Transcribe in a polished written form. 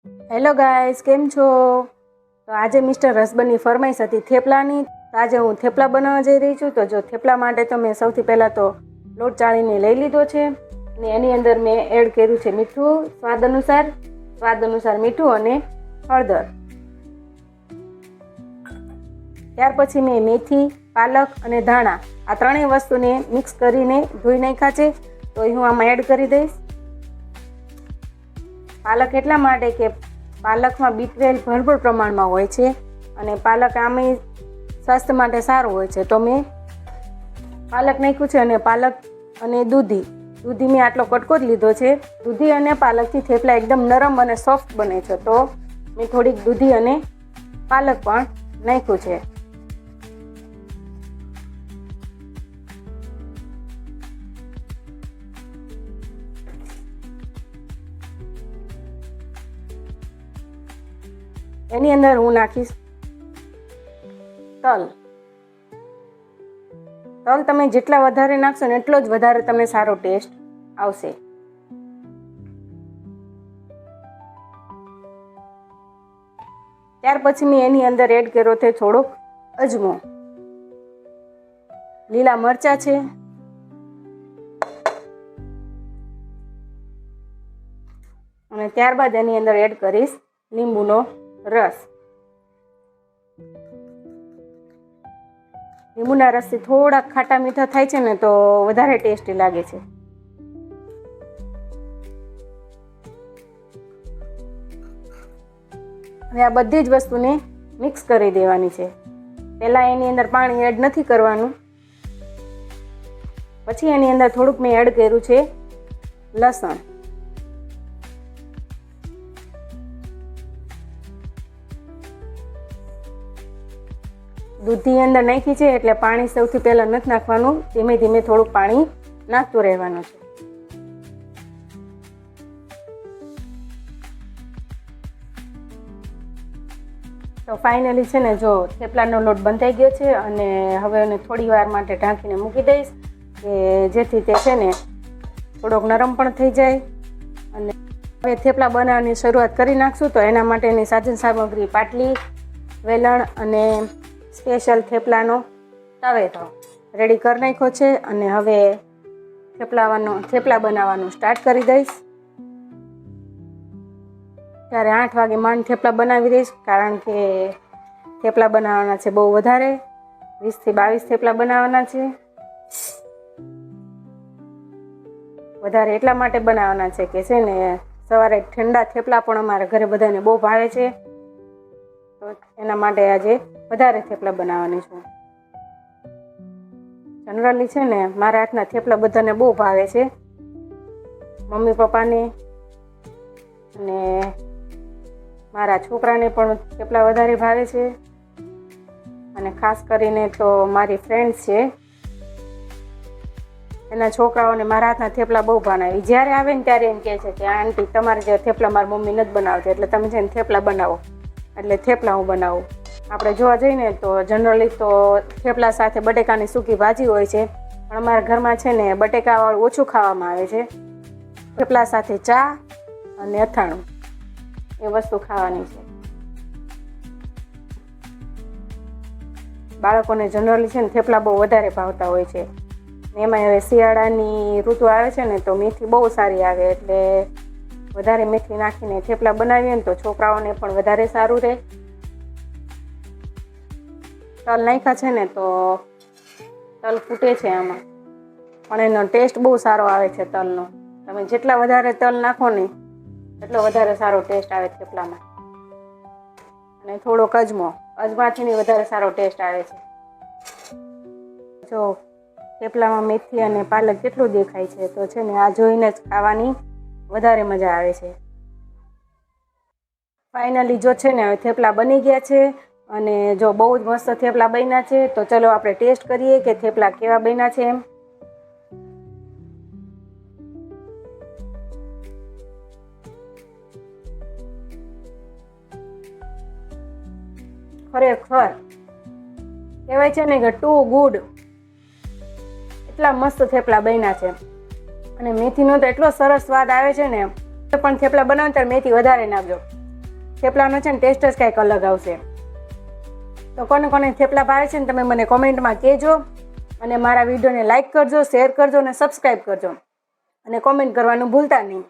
Hello guys, કેમ છો? તો આજે મિસ્ટર હસબન્ડની ફરમાઈશ હતી થેપલાની. તો આજે હું થેપલા બનાવવા જઈ રહી છું. તો જો થેપલા માટે તો મેં સૌથી પહેલાં તો લોટ ચાળીને લઈ લીધો છે અને એની અંદર મેં એડ કર્યું છે મીઠું સ્વાદ અનુસાર મીઠું અને હળદર. ત્યાર પછી મેં મેથી, પાલક અને ધાણા આ ત્રણેય વસ્તુને મિક્સ કરીને ધોઈ નાખ્યા છે. તો એ હું આમાં એડ કરી દઈશ. પાલક એટલા માટે કે પાલકમાં B12 ભરપૂર પ્રમાણમાં હોય છે અને પાલક આમે સ્વાસ્થ્ય માટે સારું હોય છે. તો મેં પાલક નાખ્યું છે અને પાલક અને દૂધી મેં આટલો કટકો જ લીધો છે. દૂધી અને પાલકથી થેપલા એકદમ નરમ અને સોફ્ટ બને છે. તો મેં થોડીક દૂધી અને પાલક પણ નાખ્યું છે. એની અંદર હું નાખીશ તલ તમે જેટલા વધારે નાખશો ને એટલો જ વધારે તમને સારો ટેસ્ટ આવશે. ત્યાર પછી મેં એની અંદર એડ કર્યો છે થોડોક અજમો, લીલા મરચાં છે અને ત્યારબાદ એની અંદર એડ કરીશ લીંબુનો રસ. લીંબુના રસથી થોડાક ખાટા મીઠા થાય છે ને તો વધારે ટેસ્ટી લાગે છે. હવે આ બધી જ વસ્તુને મિક્સ કરી દેવાની છે. પહેલાં એની અંદર પાણી એડ નથી કરવાનું. પછી એની અંદર થોડુંક મેં એડ કર્યું છે લસણ. દૂધી અંદર નાખી છે એટલે પાણી સૌથી પહેલાં નથી નાખવાનું. ધીમે ધીમે થોડુંક પાણી નાખતું રહેવાનું છે. તો ફાઇનલી છે ને જો થેપલાનો લોટ બંધાઈ ગયો છે અને હવે એને થોડી વાર માટે ઢાંકીને મૂકી દઈશ કે જેથી તે છે ને થોડોક નરમ પણ થઈ જાય. અને હવે થેપલા બનાવવાની શરૂઆત કરી નાખશું. તો એના માટેની સાધન સામગ્રી પાટલી, વેલણ અને સ્પેશિયલ થેપલાનો તવેથો રેડી કરી નાખ્યો છે. અને હવે થેપલા બનાવવાનું સ્ટાર્ટ કરી દઈશ. ત્યારે 8 વાગે માંડ થેપલા બનાવી દઈશ, કારણ કે થેપલા બનાવવાના છે બહુ વધારે. 20 થી 22 થેપલા બનાવવાના છે. વધારે એટલા માટે બનાવવાના છે કે છે ને સવારે ઠંડા થેપલા પણ અમારા ઘરે બધાને બહુ ભાવે છે. તો એના માટે આજે વધારે થેપલા બનાવવાની છું. જનરલી છે ને મારા હાથના થેપલા બધાને બહુ ભાવે છે, મમ્મી પપ્પાને અને મારા છોકરાને પણ થેપલા વધારે ભાવે છે. અને ખાસ કરીને તો મારી ફ્રેન્ડ છે એના છોકરાઓને મારા હાથના થેપલા બહુ ભાવે. જ્યારે આવે ને ત્યારે એમ કહે છે કે આંટી તમારે જે થેપલા મારી મમ્મી નથી બનાવતી, એટલે તમે છે ને થેપલા બનાવો. એટલે થેપલા હું બનાવું. આપણે જોવા જઈને તો જનરલી તો થેપલા સાથે બટેકાની સૂકી ભાજી હોય છે, પણ અમારા ઘરમાં છે ને બટેકાવાળું ઓછું ખાવામાં આવે છે. થેપલા સાથે ચા અને અથાણું એ વસ્તુ ખાવાની છે. બાળકોને જનરલી છે ને થેપલા બહુ વધારે ભાવતા હોય છે. એમાં હવે શિયાળાની ઋતુ આવે છે ને તો મેથી બહુ સારી આવે, એટલે વધારે મેથી નાખીને થેપલા બનાવીએ ને તો છોકરાઓને પણ વધારે સારું રહે. તલ નાખ્યા છે ને તો તલ ફૂટે છે આમાં, પણ એનો ટેસ્ટ બહુ સારો આવે છે તલનો. તમે જેટલા વધારે તલ નાખો ને એટલો વધારે સારો ટેસ્ટ આવે થેપલામાં. અને થોડોક અજમાથી વધારે સારો ટેસ્ટ આવે છે. જો થેપલામાં મેથી અને પાલક કેટલું દેખાય છે તો છે ને આ જોઈને જ ખાવાની વધારે મજા આવે છે. ફાઇનલી જો છે ને હવે થેપલા બની ગયા છે અને જો બહુ જ મસ્ત થેપલા બન્યા છે. તો ચલો આપણે ટેસ્ટ કરીએ કે થેપલા કેવા બન્યા છે એમ. ખરેખર કહેવાય છે ને કે ટુ ગુડ. એટલા મસ્ત થેપલા બન્યા છે. અને મેથીનો તો એટલો સરસ સ્વાદ આવે છે ને. પણ થેપલા બનાવો ત્યારે મેથી વધારે નાખજો. થેપલાનો છે ને ટેસ્ટ જ કંઈક અલગ આવશે. તો કોને કોને થેપલા ભાવે છે ને તમે મને કોમેન્ટમાં કહેજો, અને મારા વિડીયોને લાઇક કરજો, શેર કરજો અને સબસ્ક્રાઈબ કરજો, અને કોમેન્ટ કરવાનું ભૂલતા નહીં.